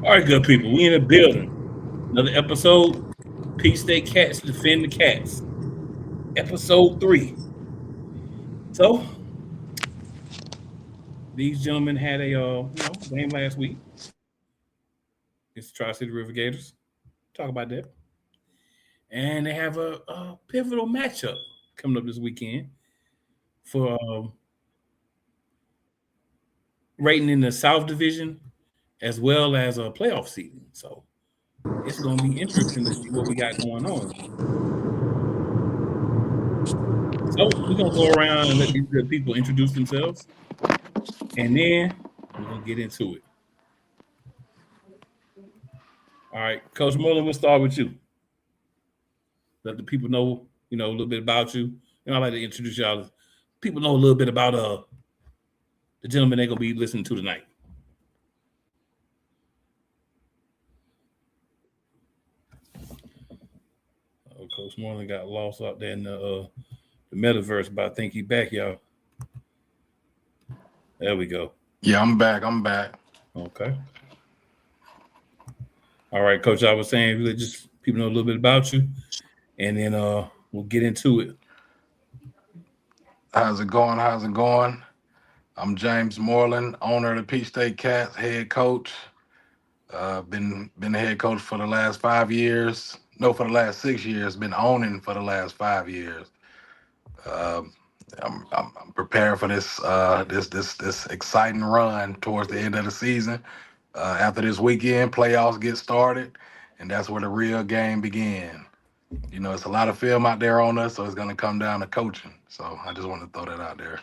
All right, good people. We in the building. Another episode. Peach State Cats defend the Cats. Episode 3. So these gentlemen had a game last week. It's the Tri-City River Gators. Talk about that. And they have a pivotal matchup coming up this weekend for rating in the South Division as well as a playoff season. So it's going to be interesting to see what we got going on. So we're going to go around and let these good people introduce themselves. And then we're going to get into it. All right, Coach Mullen, we'll start with you. Let the people know, a little bit about you. I like to introduce y'all. People know a little bit about the gentleman they're going to be listening to tonight. Coach Mullen got lost out there in the metaverse, but I think he's back, y'all. There we go. Yeah, I'm back. Okay. All right, Coach, I was saying, really just people know a little bit about you, and then we'll get into it. How's it going? I'm James Moreland, owner of the Peach State Cats, head coach. Been the head coach for the last 5 years. No, for the last 6 years. Been owning for the last 5 years. I'm preparing for this exciting run towards the end of the season. After this weekend, playoffs get started, and that's where the real game begins. It's a lot of film out there on us, so it's going to come down to coaching. So I just want to throw that out there.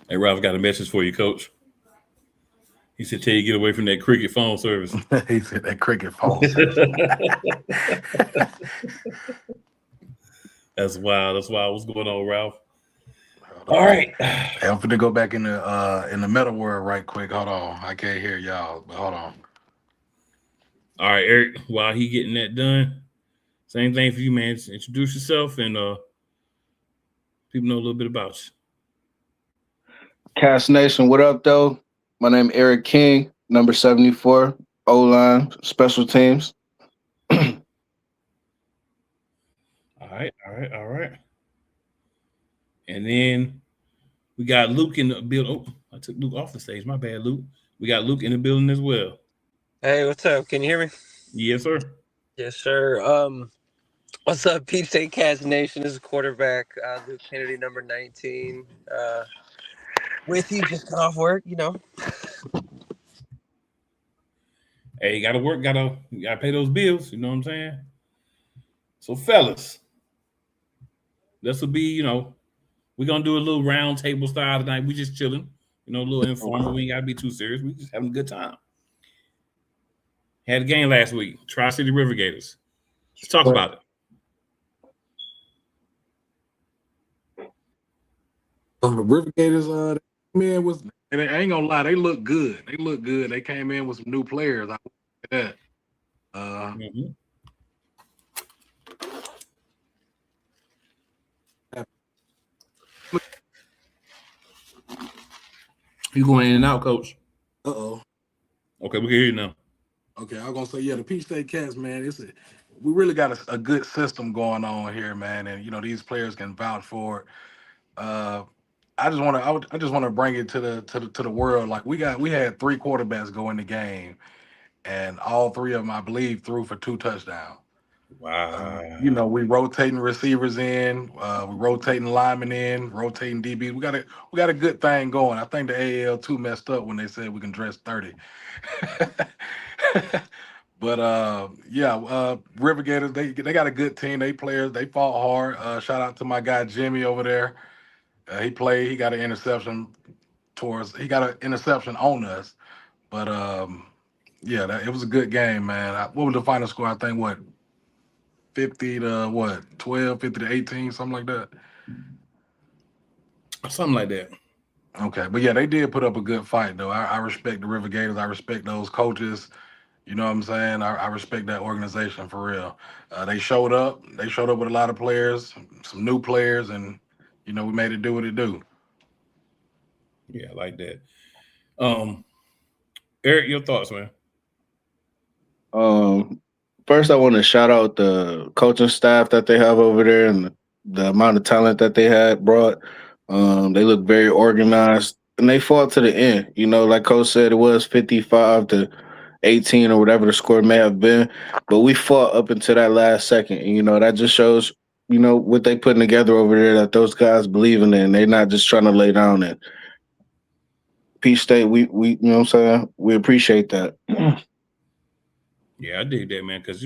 Hey, Ralph got a message for you, Coach. He said, tell you get away from that cricket phone service. He said that cricket phone service. That's wild. What's going on, Ralph? All right. Hey, I'm finna go back in the meta world right quick. Hold on. I can't hear y'all, but hold on. All right, Eric, while he getting that done, same thing for you, man. Just introduce yourself and people know a little bit about you. Cast Nation, what up, though? My name Eric King, number 74, O-line, special teams. All right. And then we got Luke in the building. Oh, I took Luke off the stage. My bad, Luke. We got Luke in the building as well. Hey, what's up? Can you hear me? Yes, sir. Yes, sir. What's up, Peach State Cats Nation? This is quarterback Luke Kennedy, number 19. With you, just got off work, Hey, you gotta work, you gotta pay those bills, you know what I'm saying? So fellas, this will be, we're gonna do a little round table style tonight. We just chilling, a little informal. We ain't gotta be too serious. We just having a good time. Had a game last week, Tri-City River Gators. Let's talk about it. River Gators, man, and I ain't gonna lie, they look good. They came in with some new players. I like that. You going in and out, Coach? Uh-oh. Okay, we can hear you now. Okay, I was gonna say, the Peach State Cats, man. We really got a good system going on here, man, and these players can vouch for it. I just want to bring it to the world. Like we had 3 quarterbacks go in the game, and all 3 of them, I believe, threw for 2 touchdowns. Wow. We rotating receivers in, we rotating linemen in, rotating DB. We got a good thing going. I think the AAL2 messed up when they said we can dress 30. But River Gators, they got a good team. They players, they fought hard. Shout out to my guy Jimmy over there. He played. He got an interception on us. But it was a good game, man. What was the final score? I think 50 to 12, 50 to 18, something like that. Something like that. Okay, but yeah, they did put up a good fight, though. I respect the River Gators. I respect those coaches. You know what I'm saying? I respect that organization for real. They showed up. They showed up with a lot of players, some new players, and we made it do what it do. Yeah, I like that. Eric, your thoughts, man? Um, First, I want to shout out the coaching staff that they have over there and the amount of talent that they had brought. They look very organized and they fought to the end. You know, like Coach said, it was 55-18 or whatever the score may have been, but we fought up until that last second. And, you know, that just shows, you know, what they putting together over there that those guys believe in it and they're not just trying to lay down. And Peach State, we, you know what I'm saying? We appreciate that. Yeah, I dig that, man. Because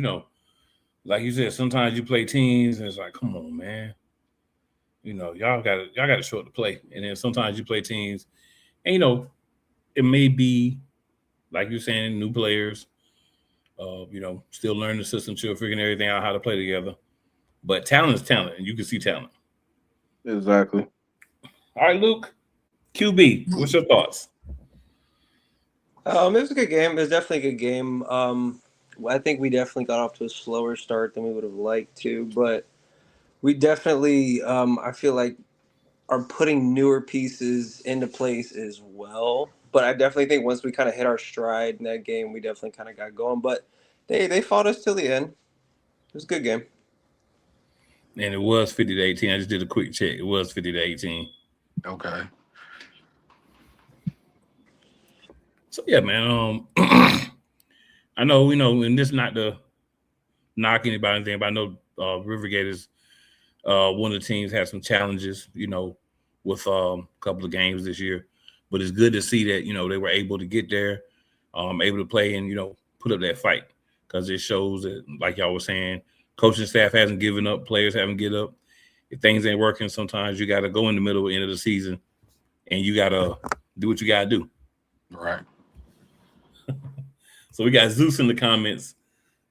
like you said, sometimes you play teams and it's like, come on, man. Y'all got to show up to play. And then sometimes you play teams, and it may be like you're saying, new players. Still learning the system, still figuring everything out how to play together. But talent is talent, and you can see talent. Exactly. All right, Luke, QB, what's your thoughts? It was a good game. It was definitely a good game. I think we definitely got off to a slower start than we would have liked to, but we definitely, I feel like, are putting newer pieces into place as well. But I definitely think once we kind of hit our stride in that game, we definitely kind of got going. But they fought us till the end. It was a good game. And it was 50-18. I just did a quick check. It was 50-18. Okay. So yeah, man. I know, and this is not to knock anybody or anything, but I know River Gators, one of the teams had some challenges, with a couple of games this year. But it's good to see that, they were able to get there, able to play and, put up that fight. Because it shows that, like y'all were saying, coaching staff hasn't given up, players haven't given up. If things ain't working, sometimes you got to go in the middle, end of the season, and you got to do what you got to do. Right. So we got Zeus in the comments.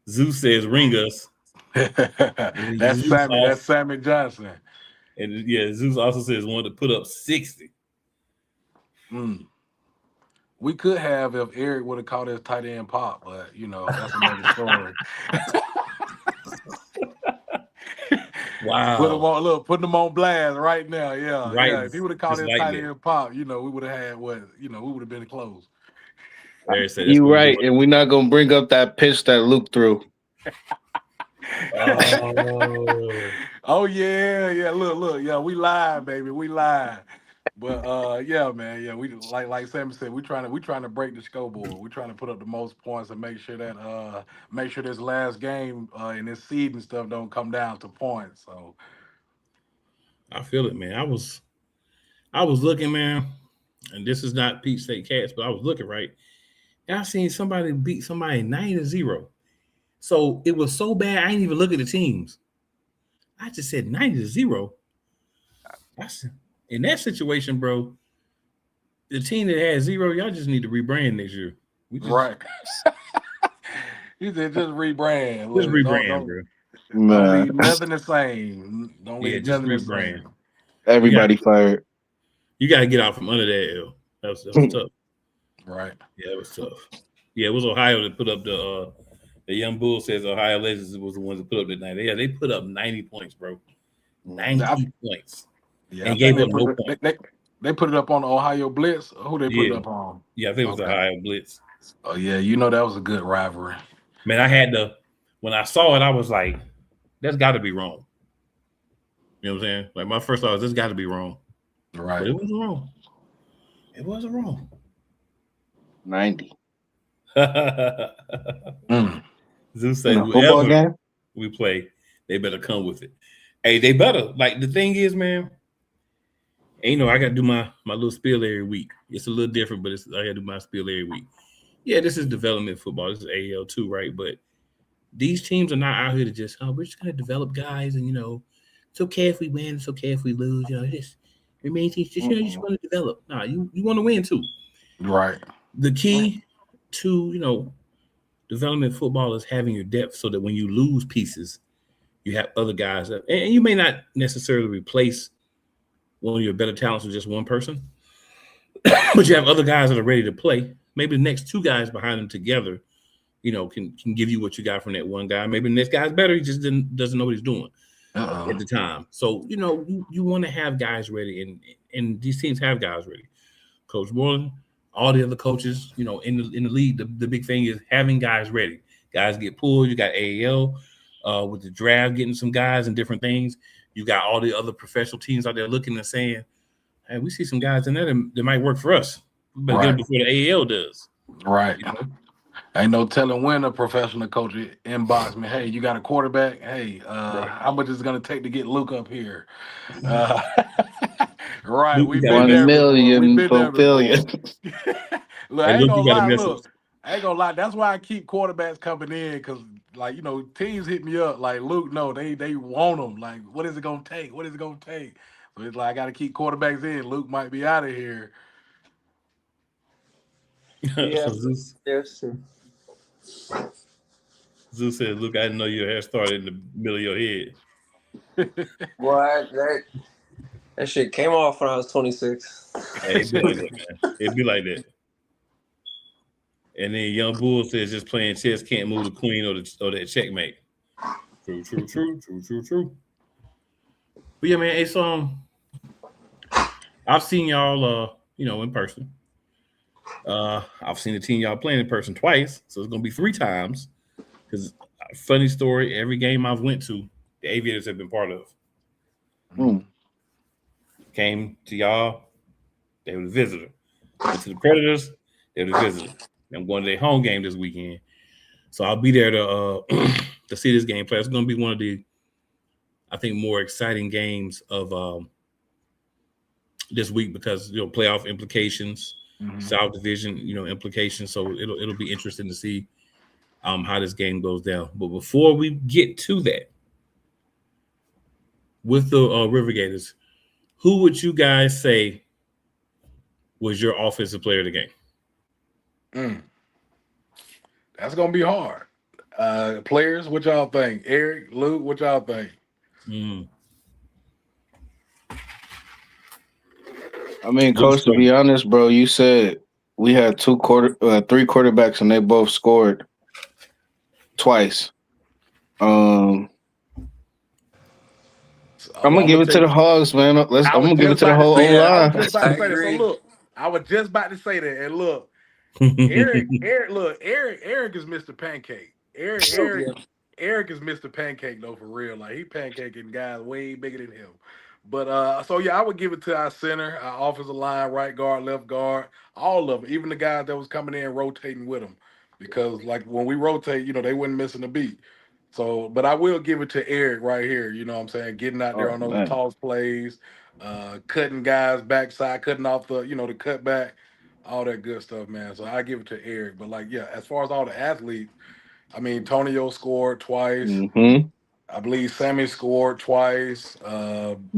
Zeus says, ring us. That's Sammy. That's Sammy Johnson. And yeah, Zeus also says wanted to put up 60. We could have if Eric would have caught his tight end pop, but that's another story. Wow. Putting them on blast right now. Yeah, right. Yeah. If he would have caught his like tight that. end pop, we would have had we would have been close. You right, and we're not gonna bring up that pitch that Luke threw. Oh yeah. Look, yeah, we live, baby, we live. But yeah, man, yeah, we like Sammy said, we trying to break the scoreboard. We're trying to put up the most points and make sure this last game and this seed and stuff don't come down to points. So I feel it, man. I was looking, man, and this is not Peach State Cats, but I was looking right. And I seen somebody beat somebody 90-0. So it was so bad, I didn't even look at the teams. I just said 90-0. That's in that situation, bro. The team that has 0, y'all just need to rebrand next year. Right. You said just rebrand. Just rebrand, bro. Don't leave nothing the same. Don't leave just nothing rebrand. the same. Everybody fired. You got to get out from under that L. That was tough. Right. Yeah, it was tough. Yeah, it was Ohio that put up the young bull says Ohio Legends was the ones that put up the 90. Yeah, they put up 90 points, bro. 90 points. Yeah, and gave up no points. They put it up on the Ohio Blitz. Who they put it up on? Yeah, I think it was Ohio Blitz. Oh yeah, that was a good rivalry. Man, I had when I saw it, I was like, that's got to be wrong. You know what I'm saying? Like my first thought was, this got to be wrong. Right. But it wasn't wrong. It wasn't wrong. 90. Zeus said, football game we play, they better come with it. Hey, they better. Like the thing is, man. And, I got to do my little spiel every week. It's a little different, but I got to do my spiel every week. Yeah, this is development football. This is AL2, right? But these teams are not out here to just, we're just going to develop guys, and it's okay if we win, it's okay if we lose. Just remain teams. Just you just want to develop. Nah, you want to win too. Right. The key to development football is having your depth, so that when you lose pieces, you have other guys and you may not necessarily replace one of your better talents with just one person, but you have other guys that are ready to play. Maybe the next two guys behind them together, can give you what you got from that one guy. Maybe the next guy's better. He just doesn't know what he's doing at the time. So, you want to have guys ready, and these teams have guys ready. Coach Moreland, all the other coaches, in the league. The big thing is having guys ready. Guys get pulled. You got AAL with the draft, getting some guys and different things. You got all the other professional teams out there looking and saying, "Hey, we see some guys in there that might work for us. We better get them before the AAL does." Right. Ain't no telling when a professional coach inbox me, hey, you got a quarterback? Hey, how much is it going to take to get Luke up here? Right. Luke, We've been 1 there before. We've million been for there before. billion. Look, Hey, I ain't Luke, gonna you got a lie. message. Look, I ain't gonna lie. That's why I keep quarterbacks coming in because, like, teams hit me up like Luke. No, they want them. Like, what is it gonna take? What is it gonna take? So it's like I got to keep quarterbacks in. Luke might be out of here. Yeah, Zeus, that's true. Zeus says, "Luke, I didn't know your hair started in the middle of your head." What that shit came off when I was 26. Hey, it'd be like that, man. It'd be like that. And then Young Bull says, "Just playing chess can't move the queen or that checkmate." True, true, true, true, true, true. But yeah, man, it's I've seen y'all, in person. I've seen the team y'all playing in person twice, so it's gonna be 3 times. Because funny story, every game I've went to, the Aviators have been part of. Mm. Came to y'all, they were the visitor. Went to the Predators, they were the visitor. I'm going to their home game this weekend, so I'll be there to to see this game play. It's going to be one of the, I think, more exciting games of this week because playoff implications, South Division implications. So it'll be interesting to see how this game goes down. But before we get to that, with the River Gators, who would you guys say was your offensive player of the game? That's gonna be hard. Players, what y'all think? Eric, Luke, what y'all think? I mean, Coach, to be honest, bro, you said we had 3 quarterbacks and they both scored twice. I'm gonna give it to the Hogs, man. I'm gonna give it to the whole O line. I was just about to say that. So look, I was just about to say that, and look, Eric is Mr. Pancake. Eric is Mr. Pancake though, for real. Like he pancaking guys way bigger than him. But so yeah, I would give it to our center, our offensive line, right guard, left guard, all of them, even the guys that was coming in rotating with them, because like when we rotate, they wasn't missing a beat. So, but I will give it to Eric right here. You know what I'm saying? Getting out there on those toss plays, cutting guys backside, cutting off the the cutback, all that good stuff, man. So I give it to Eric. But like, yeah, as far as all the athletes, I mean, Tonio scored twice. Mm-hmm. I believe Sammy scored twice.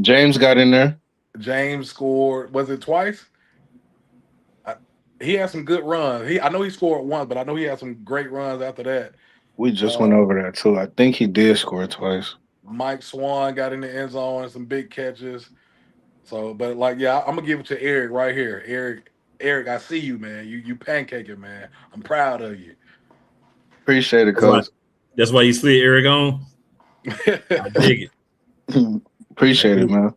James got in there. James scored. Was it twice? He had some good runs. I know he scored once, but I know he had some great runs after that. We just went over that too. I think he did score twice. Mike Swan got in the end zone and some big catches. So, but like, yeah, I'm gonna give it to Eric right here. Eric, I see you, man. You pancaking, man. I'm proud of you. Appreciate it, Coach. That's why you slid Eric on. I dig it. Appreciate it, man.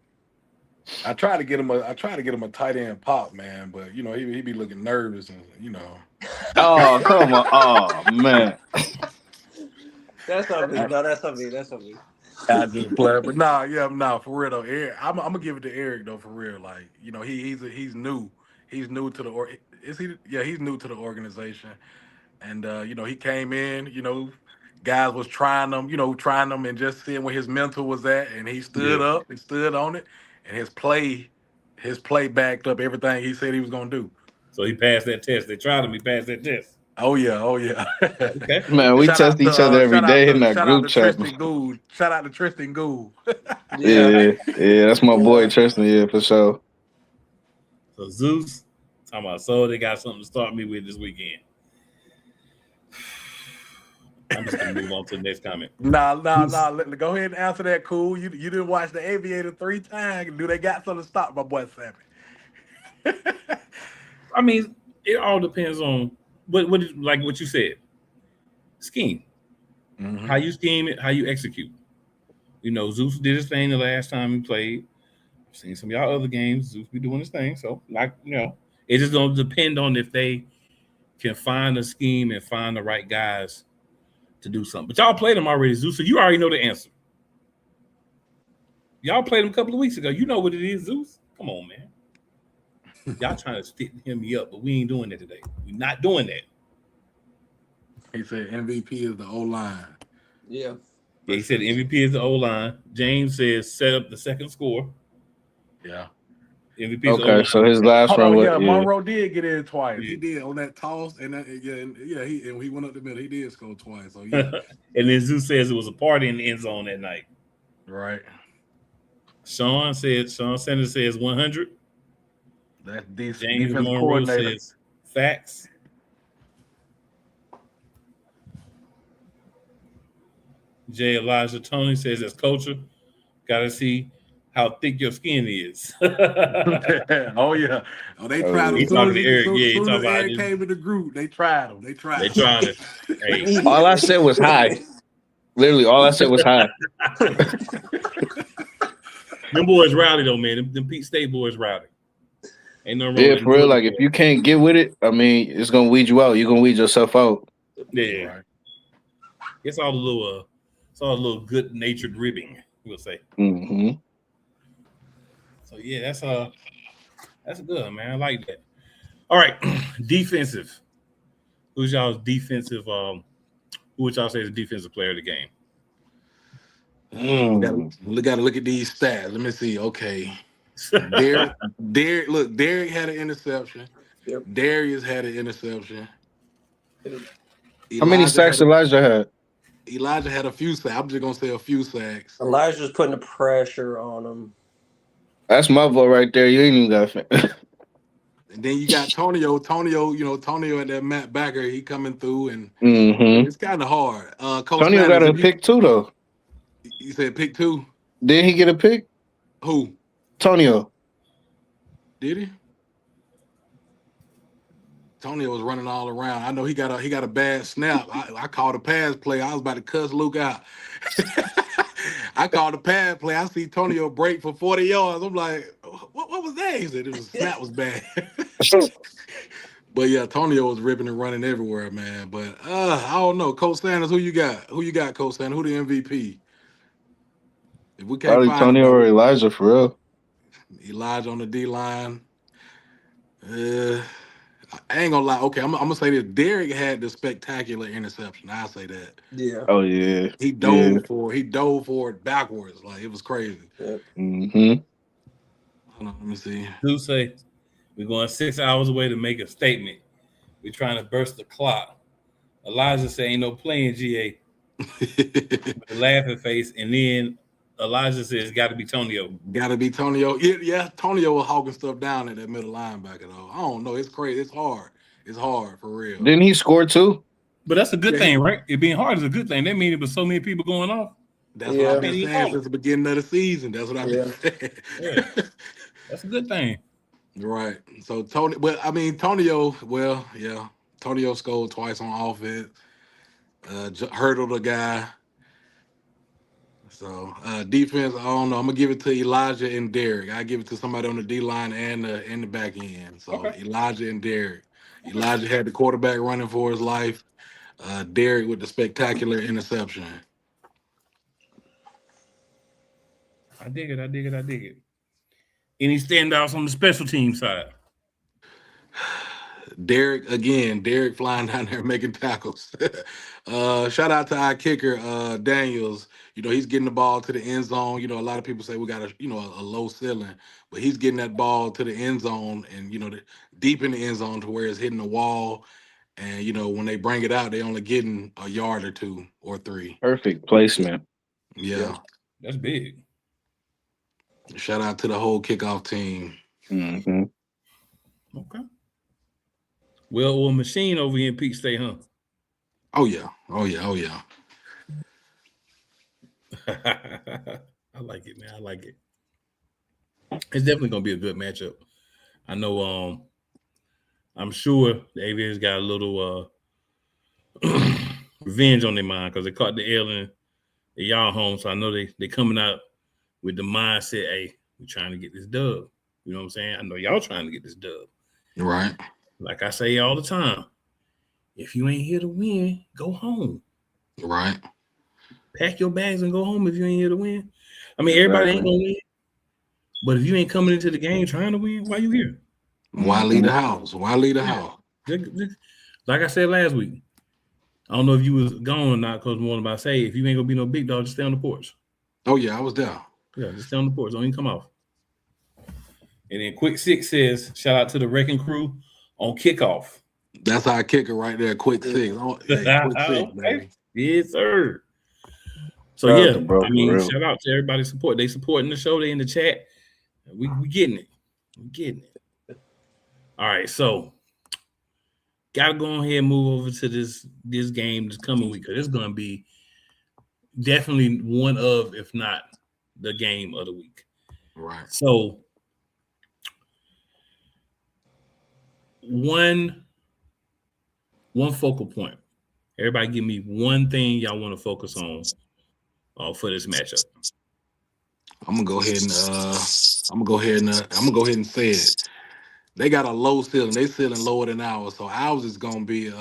I try to get him a tight end pop, man, but he be looking nervous and Oh, come on. Oh, man. That's not me. No, that's not me. That's not me. I just play, but for real though. Eric, I'm gonna give it to Eric though, for real. Like, he's new. He's new to the he's new to the organization, and he came in. Guys was trying them, and just seeing where his mental was at, and he stood up and stood on it, and his play backed up everything he said he was gonna do. So he passed that test. They tried him. He passed that test. Oh yeah. Okay. Man, we test each other every day in that group chat. Shout out to Tristan Gould. yeah, that's my boy Tristan. Yeah, for sure. So Zeus, talking about they got something to start me with this weekend. I'm just gonna move on to the next comment. Nah. Go ahead and answer that. Cool. You didn't watch the Aviator 3 times. Do they got something to stop my boy Sammy? I mean, it all depends on what like what you said. Scheme. Mm-hmm. How you scheme it, how you execute. Zeus did his thing the last time he played. I've seen some of y'all other games. Zeus be doing his thing. So, like, It's just gonna depend on if they can find a scheme and find the right guys to do something. But y'all played them already, Zeus, so you already know the answer. Y'all played them a couple of weeks ago. You know what it is, Zeus. Come on, man. Y'all trying to stick me up, but we ain't doing that today. We're not doing that. He said MVP is the O line. Yeah. Yeah, he said MVP is the O line. James says set up the second score. Yeah. MVP is the O Okay, line. so his last Hold run on, was yeah, Monroe did get in twice. Yeah. He did on that toss, and he went up the middle. He did score twice. So yeah, And then Zeus says it was a party in the end zone that night. right. Sean Sanders says 100. That's James defensive Monroe coordinator. says facts. J. Elijah Tony says as culture, gotta see how thick your skin is. Oh yeah. Oh, they Oh, tried him yeah. He as soon talking as to Eric. Yeah, he soon talking as about Eric this. came in the group. They tried him. They tried. They him. trying to. Hey, all I said was hi. Literally, all I said was hi. them boys rowdy though, man. Them Pete State boys rowdy. Ain't no wrong Yeah, with for real. them Like, if you can't get with it, I mean, it's gonna weed you out. You're gonna weed yourself out. Yeah, Right. it's all a little good natured ribbing, we'll say. Mm-hmm. So yeah, that's good, man. I like that. All right, defensive. Who's y'all's defensive? Who would y'all say is the defensive player of the game? We gotta look at these stats. Let me see. Okay. Derek, Derek had an interception. Yep. Darius had an interception. How many sacks Elijah had? Elijah had a few sacks. I'm just gonna say a few sacks. Elijah's putting the pressure on him. That's my vote right there. You ain't even got. And then you got Tonio, Tonio and that Matt Backer, he coming through, and Mm-hmm. it's kind of hard. Coach Tonio got a pick too, though. You said pick two? Did he get a pick? Who? Tonio. Did he? Tonio was running all around. I know he got a bad snap. I called a pass play. I was about to cuss Luke out. I called a pass play. I see Tonio break for 40 yards. I'm like, what was that? He said the snap was bad. But yeah, Tonio was ripping and running everywhere, man. But I don't know. Coach Sanders, who you got? Who you got, Coach Sanders? Who the MVP? If we can't Probably find Tonio or nobody, Elijah for real. Elijah on the D line. I ain't gonna lie. Okay, I'm gonna say this. Derek had the spectacular interception. I'll say that. Yeah. Oh yeah. He dove for it backwards. Like, it was crazy. Yep. Mm-hmm. Hold on, let me see. Do say we're going 6 hours away to make a statement. We're trying to burst the clock. Elijah say ain't no playing GA with a laughing face, and then Elijah says got to be Tonio. Gotta be Tonio. Yeah, Tonio was hogging stuff down at that middle linebacker though. I don't know. It's crazy. It's hard. It's hard for real. Didn't he score too? But that's a good thing, right? It being hard is a good thing. That means there was so many people going off. That's what I've been Yeah. saying since the beginning of the season. That's what I've been saying. Yeah. That's a good thing. Right. So Tonio, well, yeah. Tonio scored twice on offense. Hurdled a guy. So defense, I don't know. I'm gonna give it to Elijah and Derek. I give it to somebody on the D line and the back end. So Okay. Elijah and Derek. Elijah had the quarterback running for his life. Derek with the spectacular interception. I dig it. Any standouts on the special team side? Derek flying down there making tackles. Shout out to our kicker, Daniels. He's getting the ball to the end zone. A lot of people say we got a low ceiling, but he's getting that ball to the end zone and deep in the end zone to where it's hitting the wall. And when they bring it out, they only getting a yard or two or three. Perfect placement. Yeah. That's big. Shout out to the whole kickoff team. Mm-hmm. Okay. Well, machine over here in Peak State, huh? Oh yeah. I like it, man. I like it. It's definitely gonna be a good matchup. I know. I'm sure the Aviators got a little revenge on their mind because they caught the L in y'all home. So I know they coming out with the mindset, hey, we're trying to get this dub. You know what I'm saying? I know y'all trying to get this dub. Right. Like I say all the time, if you ain't here to win, go home. Right. Pack your bags and go home if you ain't here to win. I mean, everybody ain't gonna win, but if you ain't coming into the game trying to win, why you here? Why leave the house? Why leave the house? Like I said last week, I don't know if you was gone or not because more about say if you ain't gonna be no big dog, just stay on the porch. Oh yeah, I was there. Yeah, just stay on the porch. Don't even come off. And then Quick Six says, shout out to the wrecking crew on kickoff. That's our kicker right there. Quick six. Oh, hey, quick six, baby. Yes, sir. So Shout out yeah, to bro, I mean, for real. shout out to everybody support. They supporting the show. They in the chat. We getting it. We getting it. All right, so gotta go ahead and move over to this game this coming week because it's gonna be definitely one of, if not the game of the week. Right. So one focal point. Everybody give me one thing y'all want to focus on for this matchup. I'm gonna go ahead and say it. They got a low ceiling. They ceiling lower than ours. So ours is gonna be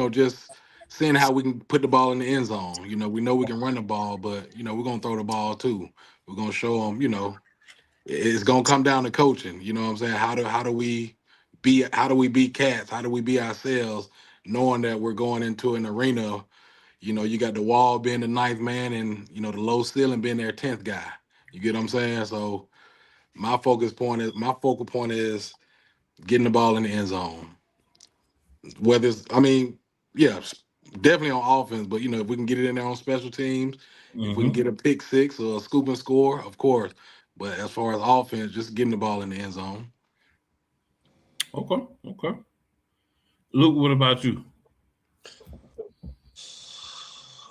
just seeing how we can put the ball in the end zone. We know we can run the ball, but we're gonna throw the ball too. We're gonna show them, it's gonna come down to coaching. You know what I'm saying? How do we be cats? How do we be ourselves, knowing that we're going into an arena? You got the wall being the ninth man, and the low ceiling being their 10th guy. You get what I'm saying? So my focal point is getting the ball in the end zone. Whether it's, definitely on offense, but if we can get it in there on special teams, if we can get a pick six or a scoop and score, of course. But as far as offense, just getting the ball in the end zone. Okay. Luke, what about you?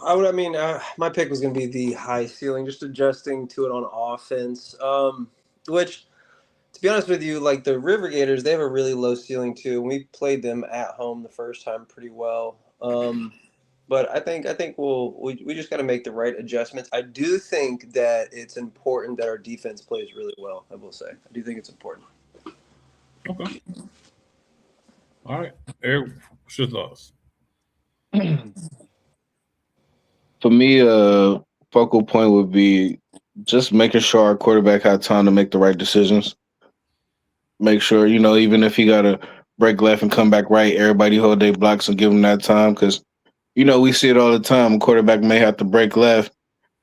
My pick was going to be the high ceiling, just adjusting to it on offense. Which, to be honest with you, like the River Gators, they have a really low ceiling too. We played them at home the first time pretty well. But I think we just got to make the right adjustments. I do think that it's important that our defense plays really well. I will say, I do think it's important. Okay. All right, Eric, what's your thoughts? For me, focal point would be just making sure our quarterback had time to make the right decisions. Make sure, even if he got to break left and come back right, everybody hold their blocks and give him that time because, we see it all the time. A quarterback may have to break left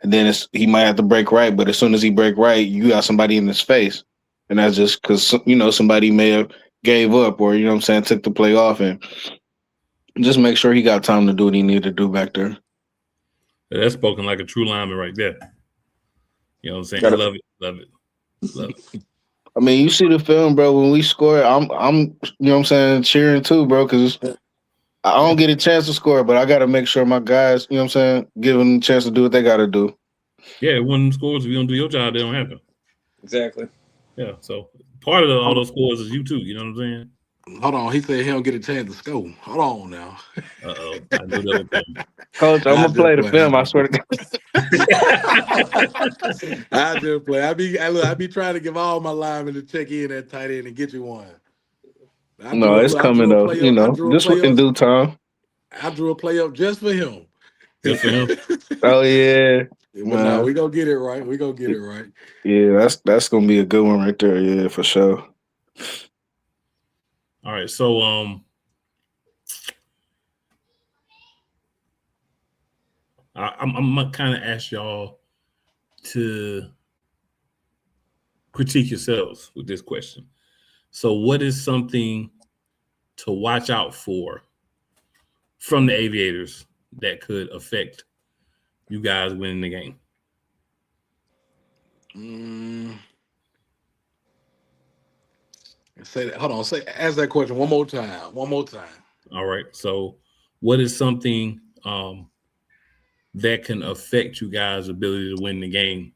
and then he might have to break right, but as soon as he break right, you got somebody in his face. And that's just because, somebody may have gave up or, took the play off and just make sure he got time to do what he needed to do back there. That's spoken like a true lineman right there. You know what I'm saying? Love it. I mean, you see the film, bro. When we score, I'm cheering too, bro, because I don't get a chance to score, but I got to make sure my guys, give them a chance to do what they got to do. Yeah, when scores, if you don't do your job, they don't happen. Exactly. Yeah, so part of all those scores is you too. You know what I'm saying? Hold on, he said he don't get a chance to score. Hold on now. I knew that was coming. Coach, I'm gonna play the film. I swear to God. I just play. I be trying to give all my linemen to check in at tight end and get you one. No, it's coming though. Just in due time. I drew a play up just for him. Just for him. Oh yeah. But no, we gonna get it right. We gonna get it right. Yeah, that's gonna be a good one right there. Yeah, for sure. All right, so I'm gonna kind of ask y'all to critique yourselves with this question. So, what is something to watch out for from the Aviators that could affect you guys winning the game? Say that. Hold on. Ask that question one more time. One more time. All right. So, what is something that can affect you guys' ability to win the game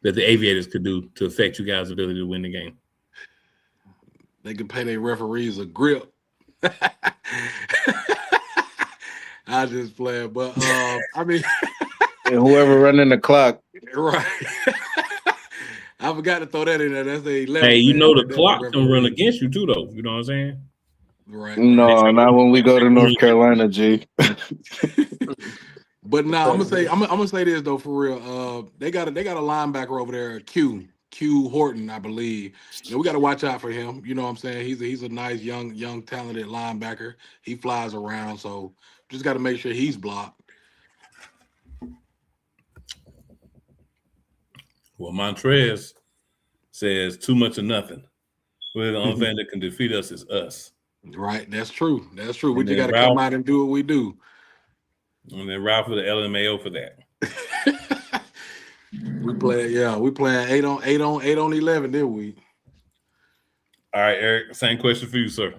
that the Aviators could do to affect you guys' ability to win the game? They can pay their referees a grip. I just play, but and whoever running the clock, right? I forgot to throw that in there. That's the 11th Hey, you man. know We're the definitely clock can run referees. against you too, though. You know what I'm saying? Right. No, not when we go to North Carolina, G. But no, I'm gonna say this though for real. They got a linebacker over there, Q Horton, I believe. You know, we got to watch out for him. You know what I'm saying? He's a nice young talented linebacker. He flies around, so just got to make sure he's blocked. Well, Montrez says too much of nothing. Well, the only thing that can defeat us is us. Right, that's true. That's true. We And just then got to come Ralph, out and do what we do. and then Ralph with the LMAO for that. We playing 8 on 11 this week. All right, Eric, same question for you, sir.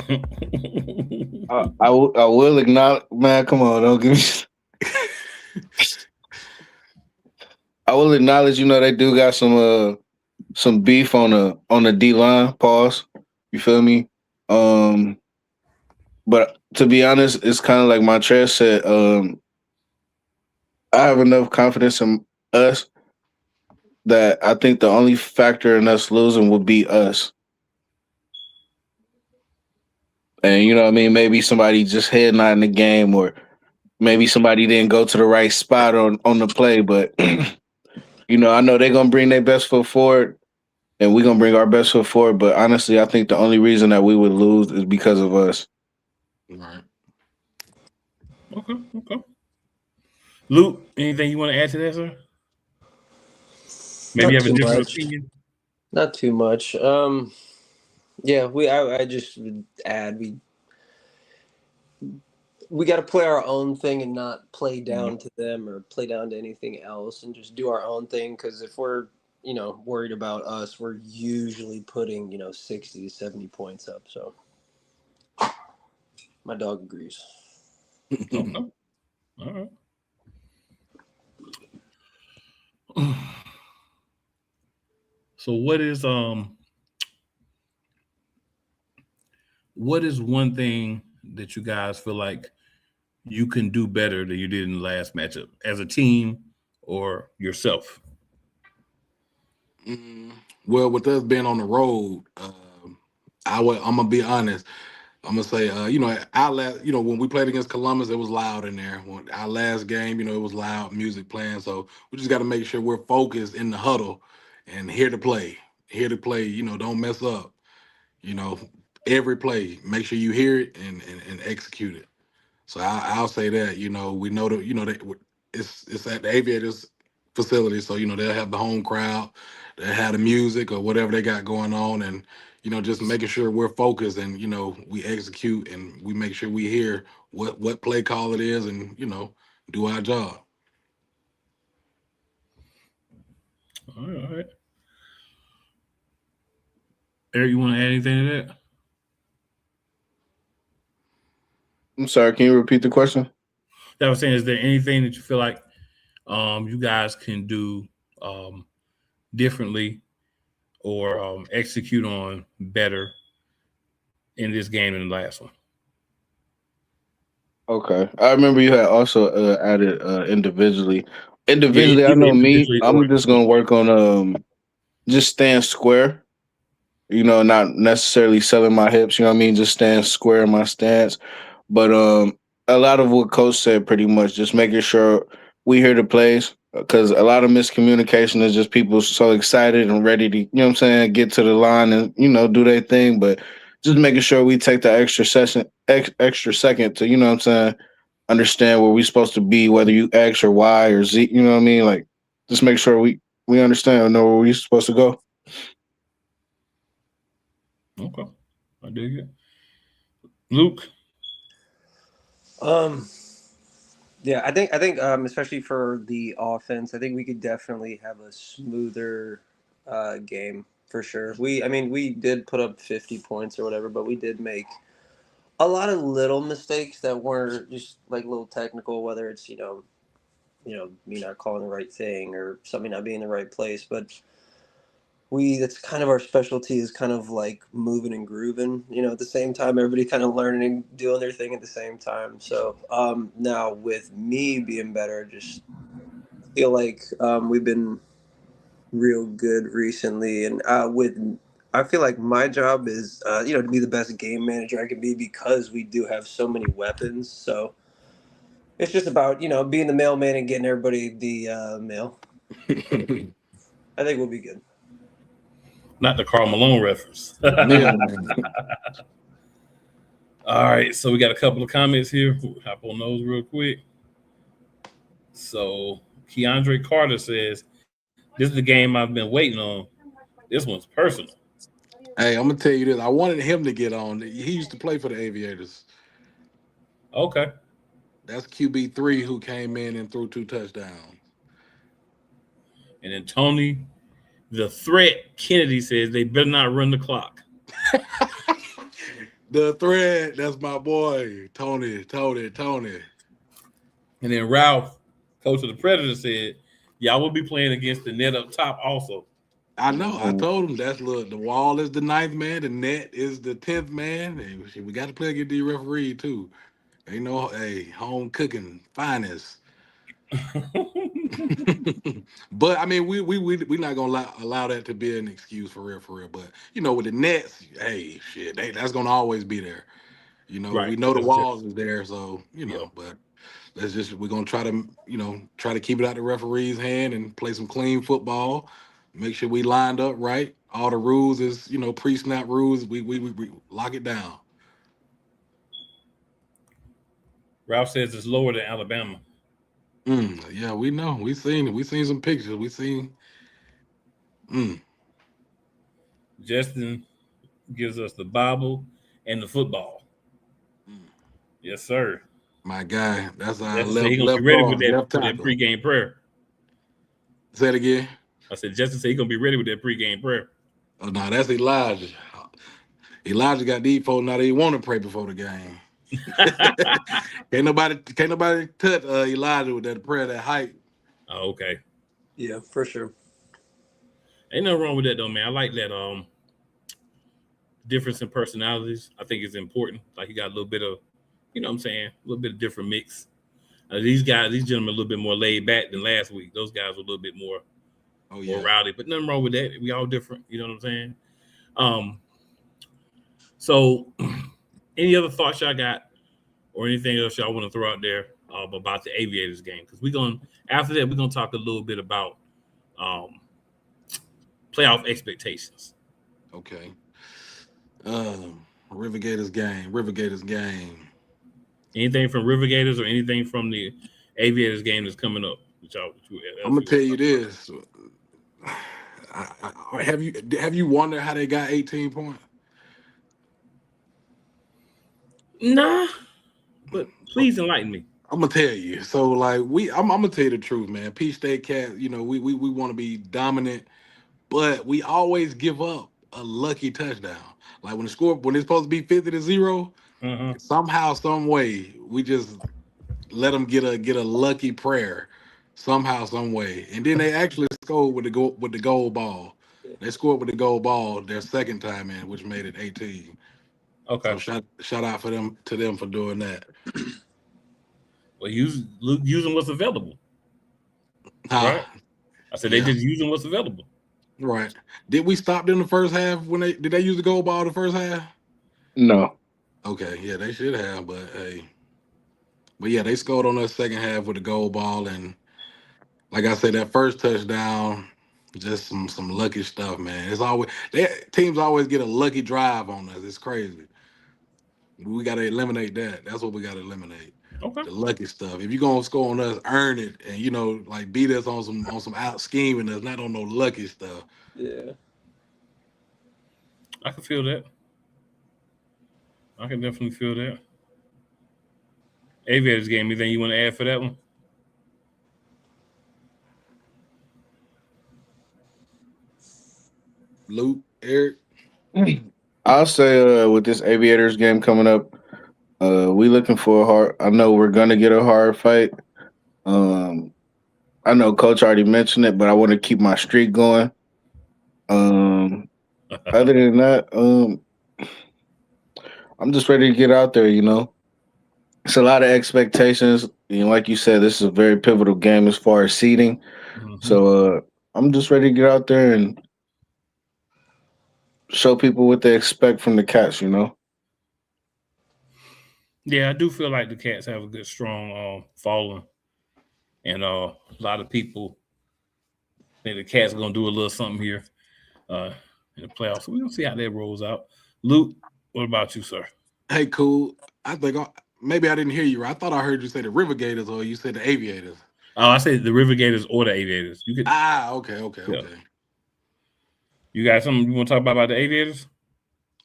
I will acknowledge, man. Come on, don't give me. I will acknowledge, you know, they do got some beef on the D line. Pause. You feel me? But to be honest, it's kind of like Montrez said. I have enough confidence in us that I think the only factor in us losing would be us. And you know what I mean? Maybe somebody just head not in the game, or maybe somebody didn't go to the right spot on the play. But you know, I know they're gonna bring their best foot forward, and we're gonna bring our best foot forward. But honestly, I think the only reason that we would lose is because of us. Right. Okay. Luke, anything you want to add to that, sir? Maybe you have a different opinion. Not too much. Yeah, I just would add we got to play our own thing and not play down to them or play down to anything else, and just do our own thing. Because if we're worried about us, we're usually putting 60 to 70 points up. So my dog agrees. Okay. All right. So what is one thing that you guys feel like you can do better than you did in the last matchup as a team or yourself? Well, with us being on the road, I'm gonna be honest. I'm gonna say, when we played against Columbus, it was loud in there. When our last game, it was loud music playing. So we just got to make sure we're focused in the huddle and here to play. Here to play. Don't mess up. You know, every play, make sure you hear it and execute it. So I'll say that. We know that. That it's at the Aviators facility, so they'll have the home crowd, they'll have the music or whatever they got going on, and just making sure we're focused and we execute and we make sure we hear what play call it is and do our job. All right. Eric, you want to add anything to that? I'm sorry. Can you repeat the question? I was saying, is there anything that you feel like you guys can do differently or execute on better in this game than the last one? Okay. I remember you had also added individually. Yeah, Individually, I either know me. individually or I'm just gonna work on just staying square. Not necessarily selling my hips. You know what I mean? Just staying square in my stance. But a lot of what Coach said, pretty much, just making sure we hear the plays. Because a lot of miscommunication is just people so excited and ready to, what I'm saying, get to the line and do their thing. But just making sure we take the extra second to, what I'm saying, understand where we're supposed to be, whether you X or Y or Z. You know what I mean? Like, just make sure we understand and know where we're supposed to go. Okay, I dig it. Luke. Yeah, I think especially for the offense, I think we could definitely have a smoother game for sure. We did put up 50 points or whatever, but we did make a lot of little mistakes that weren't just like little technical, whether it's me not calling the right thing or something not being in the right place, but that's kind of our specialty, is kind of like moving and grooving, at the same time, everybody kind of learning and doing their thing at the same time. So now with me being better, just feel like we've been real good recently, and I feel like my job is to be the best game manager I can be because we do have so many weapons. So it's just about being the mailman and getting everybody the mail. I think we'll be good. Not the Karl Malone reference. Yeah. All right, so we got a couple of comments here. We'll hop on those real quick. So Keandre Carter says, "This is the game I've been waiting on. This one's personal." Hey, I'm gonna tell you this. I wanted him to get on. He used to play for the Aviators. Okay. That's QB3 who came in and threw 2 touchdowns. And then Tony, the threat Kennedy says they better not run the clock. The thread, that's my boy, Tony. And then Ralph, coach of the Predators, said, "Y'all will be playing against the net up top also." I know. I told him that's the wall is the 9th man, the net is the 10th man. And we got to play against the referee too. Ain't no home cooking finest. But I mean, we not gonna allow that to be an excuse for real. But with the Nets, hey, shit, that's gonna always be there. Right. We know the That's walls is there, so Yeah. But we're gonna try to keep it out the referee's hand and play some clean football. Make sure we lined up right. All the rules is pre-snap rules. We lock it down. Ralph says it's lower than Alabama. Yeah, we know. We seen some pictures. We seen. Justin gives us the Bible and the football. Yes, sir. My guy, that's our Justin said he's gonna be left ready with guard, that left with that tackle. pregame prayer. Say it again. I said Justin said he's gonna be ready with that pregame prayer. Oh no, that's Elijah. Elijah got these folks now they want to pray before the game. Can't nobody touch Elijah with that prayer, that hype. Oh, okay. Yeah, for sure. Ain't nothing wrong with that though, man. I like that difference in personalities. I think it's important. Like you got a little bit of, what I'm saying, a little bit of different mix. These gentlemen, a little bit more laid back than last week. Those guys were a little bit more, more rowdy, but nothing wrong with that. We all different. You know what I'm saying? So, any other thoughts y'all got, or anything else y'all want to throw out there about the Aviators game? Because after that we're gonna talk a little bit about playoff expectations. Okay. River Gators game. Anything from River Gators or anything from the Aviators game that's coming up? I'm gonna tell you this. Have you wondered how they got 18 points? Nah, but please enlighten me. I'm gonna tell you. So like I'm gonna tell you the truth, man. Peach State Cats, we want to be dominant, but we always give up a lucky touchdown. Like when it's supposed to be 50-0, somehow, some way, we just let them get a lucky prayer, somehow, some way, and then they actually scored with the goal ball. They scored with the goal ball their second time in, which made it 18. Okay. So shout out to them for doing that. Well, using what's available. Right. I said they just using what's available. Right. Did we stop them the first half did they use the goal ball the first half? No. Okay, yeah, they should have, but hey. But yeah, they scored on us second half with the goal ball, and like I said, that first touchdown, just some lucky stuff, man. It's always teams always get a lucky drive on us. It's crazy. We got to eliminate that. That's what we got to eliminate. Okay. The lucky stuff. If you're gonna score on us, earn it, and like beat us on some out scheming us, not on no lucky stuff. Yeah. I can feel that. I can definitely feel that. Aviators game, anything you want to add for that one? Luke, Eric? I'll say with this Aviators game coming up, we looking for I know we're gonna get a hard fight. I know Coach already mentioned it, but I want to keep my streak going. Other than that, I'm just ready to get out there. It's a lot of expectations. And like you said, this is a very pivotal game as far as seeding. Mhm. So I'm just ready to get out there and show people what they expect from the Cats. You know. Yeah, I do feel like the Cats have a good, strong following, and a lot of people think the Cats are gonna do a little something here uh, in the playoffs. So we're gonna see how that rolls out. Luke, what about you, sir? Hey, cool. I think maybe I didn't hear you right. I thought I heard you say the River Gators or you said the Aviators. Oh, I said the River Gators or the Aviators. You could, Okay. yeah. You got something you want to talk about the Aviators?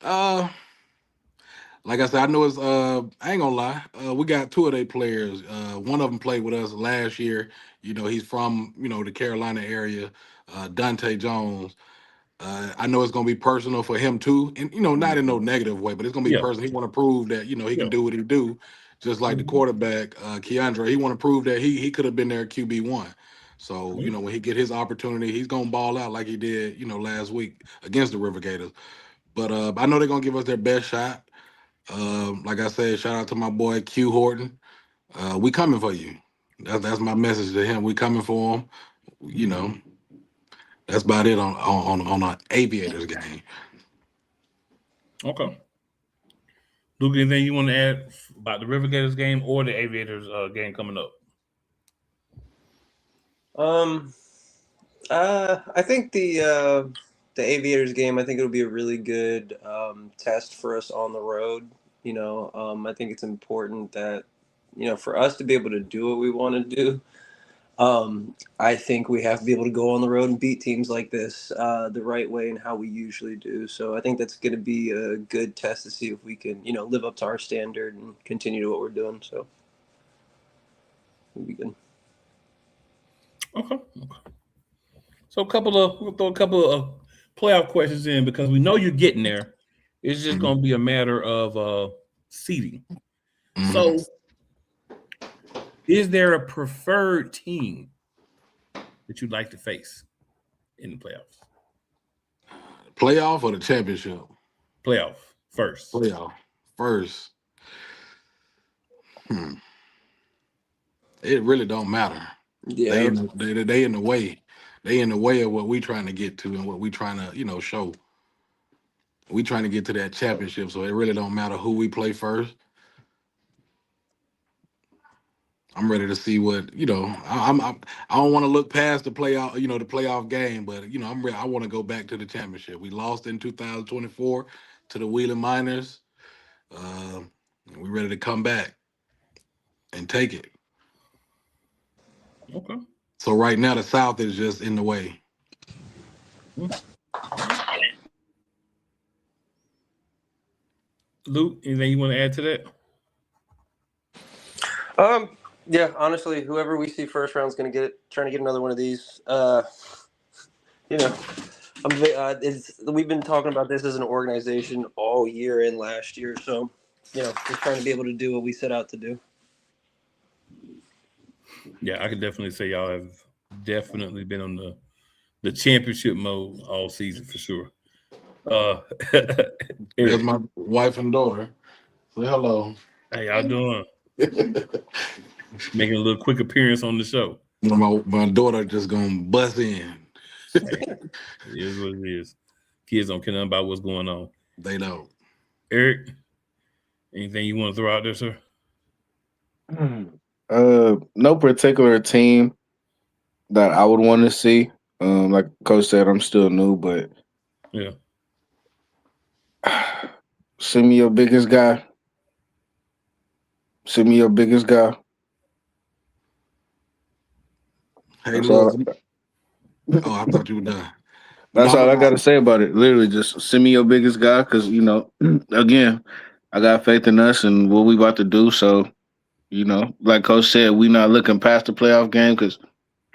Uh, like I said, I know it's I ain't gonna lie. We got two of their players. One of them played with us last year. You know, he's from the Carolina area. Dante Jones. I know it's gonna be personal for him too, and not in no negative way, but it's gonna be Yeah, personal. He want to prove that he yeah. can do what he do, just like the Mhm. quarterback Keandre. He want to prove that he could have been there QB1. So Yeah. when he get his opportunity, he's gonna ball out like he did last week against the River Gators. But I know they're gonna give us their best shot. Like I said, shout out to my boy Q Horton. We coming for you. That's my message to him. We coming for him. You know, that's about it on an Aviators game. Okay. Luke, anything you want to add about the River Gators game or the Aviators game coming up? Um, I think the Aviators game. I think it'll be a really good test for us on the road. I think it's important that for us to be able to do what we want to do. I think we have to be able to go on the road and beat teams like this the right way and how we usually do. So I think that's going to be a good test to see if we can, live up to our standard and continue to what we're doing. So it'll be good. Okay. So we'll throw a couple of playoff questions in because we know you're getting there. It's just Mhm. going to be a matter of seeding. Mhm. So, is there a preferred team that you'd like to face in the playoffs? Playoff or the championship? Playoff first. Playoff first. Hmm. It really don't matter. They Yeah. in they in the way. They in the way of what we trying to get to and what we trying to show. We trying to get to that championship, so it really don't matter who we play first. I'm ready to see what I don't want to look past the playoff, the playoff game, but I'm ready. I want to go back to the championship. We lost in 2024 to the Wheeling Miners. And we ready to come back and take it. Okay. So right now the South is just in the way. All right. Luke, anything you want to add to that? Yeah, honestly, whoever we see first round is going to get it. Trying to get another one of these. You know, we've been talking about this as an organization all year and last year. So, just trying to be able to do what we set out to do. Yeah, I can definitely say y'all have definitely been on the championship mode all season for sure. Uh, There's Eric, my wife and daughter. Say hello. how y'all doing? Making a little quick appearance on the show. My daughter just gonna bust in. Hey, it is what it is. Kids don't care nothing about what's going on. They don't. Eric, anything you want to throw out there, sir? No particular team that I would want to see. Like Coach said, I'm still new, but Yeah. send me your biggest guy. Send me your biggest guy. Hey, That's look. all. Oh, I thought you were done. But That's no, all I got no, to say about it. Literally, just send me your biggest guy, because again, I got faith in us and what we about to do. So, like Coach said, we not looking past the playoff game because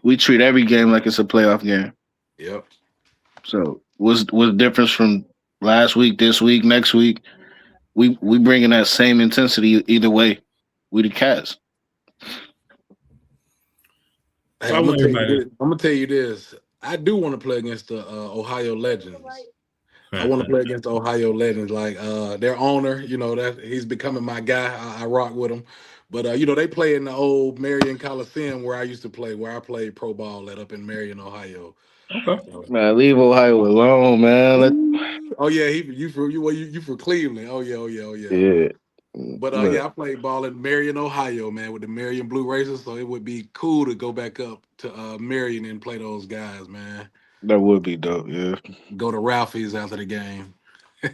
we treat every game like it's a playoff game. yep. So, what's the difference from last week, this week, next week? We bringing that same intensity either way. We the Cats. Hey, So I I'm gonna want tell you everybody. this. I'm gonna tell you this. I do want to play against the Ohio Legends. I want to play against the Ohio Legends. Like their owner, that he's becoming my guy. I rock with him. But they play in the old Marion Coliseum where I used to play, where I played pro ball at up in Marion, Ohio. Okay. So, Man, leave Ohio alone, man. oh yeah, you from Cleveland. Oh yeah, oh yeah, oh yeah. Yeah. But Look, yeah, I played ball in Marion, Ohio, man, with the Marion Blue Racers. So it would be cool to go back up to Marion and play those guys, man. that would be dope. Yeah. Go to Ralphie's after the game. I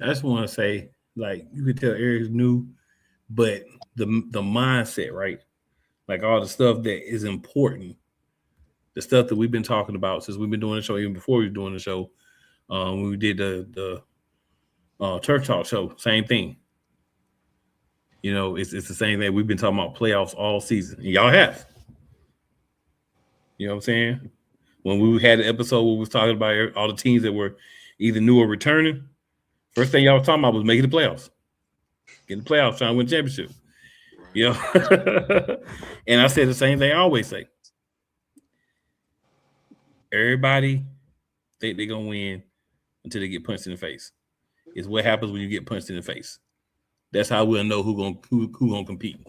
just want to say, like, you could tell Eric's new, but the mindset, right? Like all the stuff that is important, the stuff that we've been talking about since we've been doing the show, even before we were doing the show, when we did the Turf Talk show, same thing. It's the same thing. We've been talking about playoffs all season, and y'all have. You know what I'm saying? When we had an episode where we was talking about all the teams that were either new or returning, first thing y'all was talking about was making the playoffs. Getting the playoffs, trying to win the championship. Right. And I said the same thing I always say. Everybody think they're gonna win until they get punched in the face. It's what happens when you get punched in the face. That's how we'll know who gonna compete.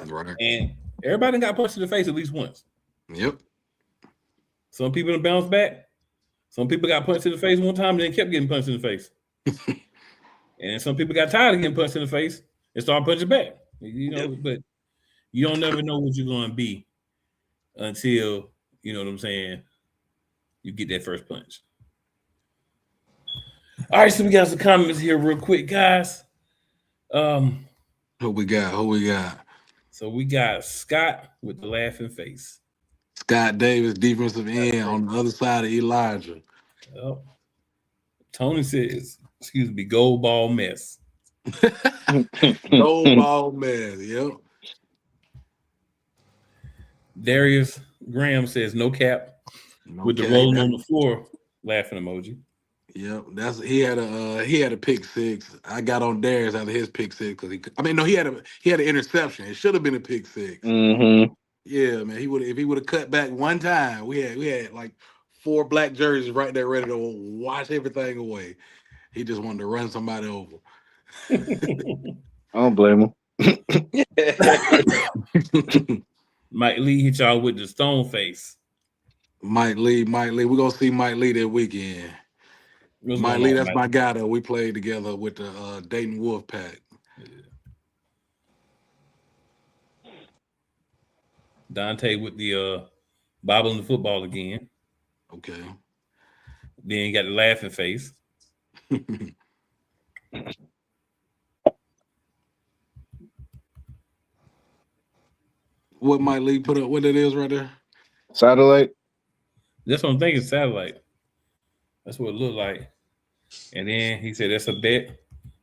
Right. And everybody got punched in the face at least once. Yep. Some people done bounced back. Some people got punched in the face one time and then kept getting punched in the face. And some people got tired of getting punched in the face and started punching back. But you don't never know what you're going to be until, you know what I'm saying, you get that first punch. All right, so we got some comments here real quick, guys. Who we got? So we got Scott with the laughing face. Scott Davis, defensive end on the other side of Elijah. Well, Tony says, excuse me, gold ball mess. Gold ball mess, yep. Darius Graham says no cap with the rolling on the floor laughing emoji. Yep, he had a pick six. I got on Darius after his pick six because he had an interception. It should have been a pick six. Mm-hmm. Yeah, man. If he would have cut back one time, we had like 4 black jerseys right there ready to wash everything away. He just wanted to run somebody over. I don't blame him. Mike Lee hit y'all with the stone face. Mike Lee. We're gonna see Mike Lee that weekend. Mike Lee, that's my guy that we played together with the Dayton Wolf Pack. Yeah. Dante with the bobbling the football again. Okay. Then you got the laughing face. What Mike Lee put up? What it is right there? Satellite. That's what I'm thinking. Satellite. That's what it looked like. And then he said that's a bet.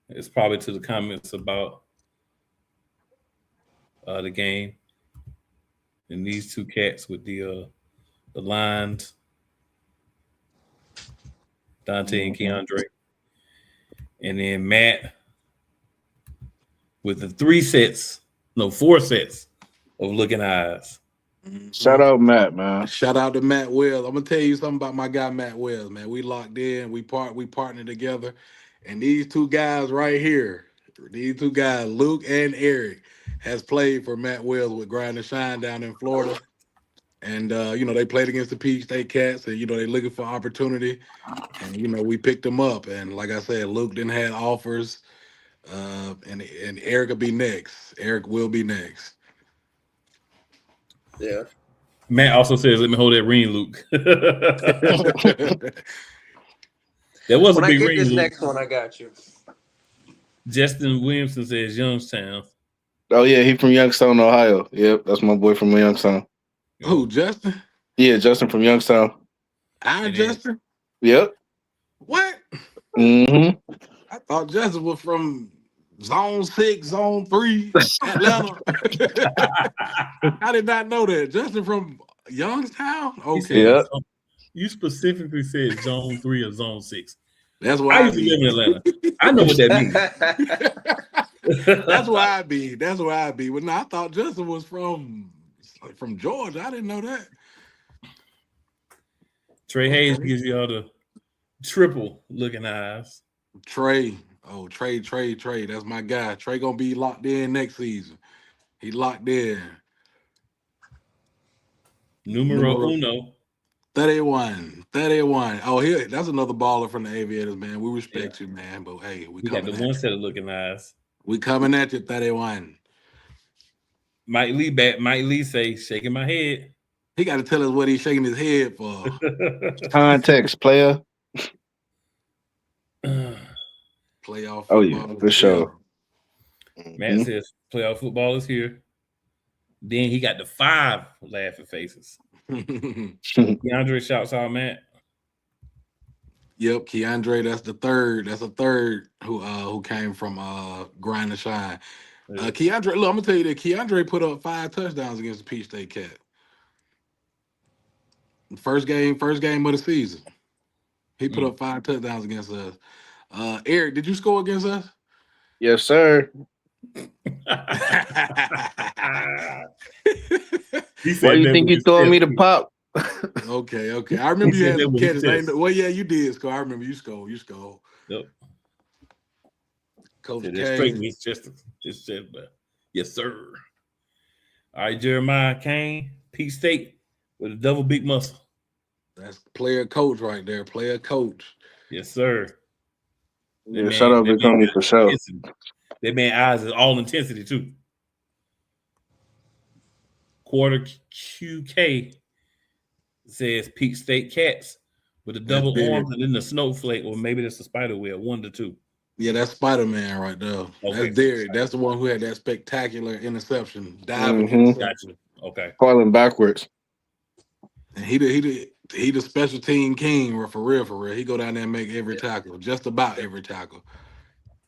It's probably to the comments about the game. And these two cats with the lines, Dante and Keandre. And then Matt with the 4 sets of looking eyes. Shout out Matt, man. Shout out to Matt Wells. I'm gonna tell you something about my guy Matt Wells, man. We locked in, we partnered together, and these two guys right here, Luke and Eric, has played for Matt Wells with Grind and Shine down in Florida, and they played against the Peach State Cats, and they're looking for opportunity, and we picked them up, and like I said, Luke didn't have offers, and Eric will be next. Eric will be next. Yeah. Matt also says, "Let me hold that ring, Luke." That was when a big I get ring. this Luke. next one, I got you. Justin Williamson says Youngstown. Oh yeah, he from Youngstown, Ohio. Yep, that's my boy from Youngstown. Who, Justin? Yeah, Justin from Youngstown. Justin? Yep. What? Mm-hmm. I thought Justin was from Zone 6, Zone 3, Atlanta. I did not know that. Justin from Youngstown? Okay. Yeah. You specifically said Zone 3 or Zone 6. That's why I used to live in Atlanta. I know what that means. That's why I be. But no, I thought Justin was from Georgia. I didn't know that. Trey Hayes gives you all the triple looking eyes. Trey, Oh, Trey. That's my guy. Trey gonna be locked in next season. He locked in. Numero Numero uno. 31. Oh, here, that's another baller from the Aviators, man. We Yeah. respect you, man. But hey, we We got the coming one at you. set of looking eyes. We coming at you, 31. Mike Lee back. Mike Lee say, shaking my head. He got to tell us what he's shaking his head for. Context, player. Playoff Oh yeah, football for is here. sure. Matt says playoff football is here. Then he got the 5 laughing faces. DeAndre shouts out Matt. Yep, Keandre, that's the third. That's a third who came from Grind and Shine. Keandre, look, I'm gonna tell you that Keandre put up 5 touchdowns against the Peach State Cat. First game of the season. He put up 5 touchdowns against us. Eric, did you score against us? Yes, sir. He said Why you that think with you his throwing me chest. the pop? Okay. I remember He you said had that some with his catches. chest. Well, yeah, you did score. I remember you scored. Yep. Coach Said that straight with K. his chest. His chest. But yes, sir. All right, Jeremiah Kane, Peach State with a double big muscle. That's player coach right there. Player coach. Yes, sir. Yeah, shout out Big Homie for sure. That man eyes is all intensity too. Quarter QK says Peach State Cats with the double arms and then the snowflake, or maybe that's the spider web, 1 to 2. Yeah, that's Spider-Man right there. Okay. That's Derek. That's the one who had that spectacular interception, diving interception. Gotcha. Okay. Falling backwards. And he the special team king for real. He go down there and make every tackle, just about every tackle.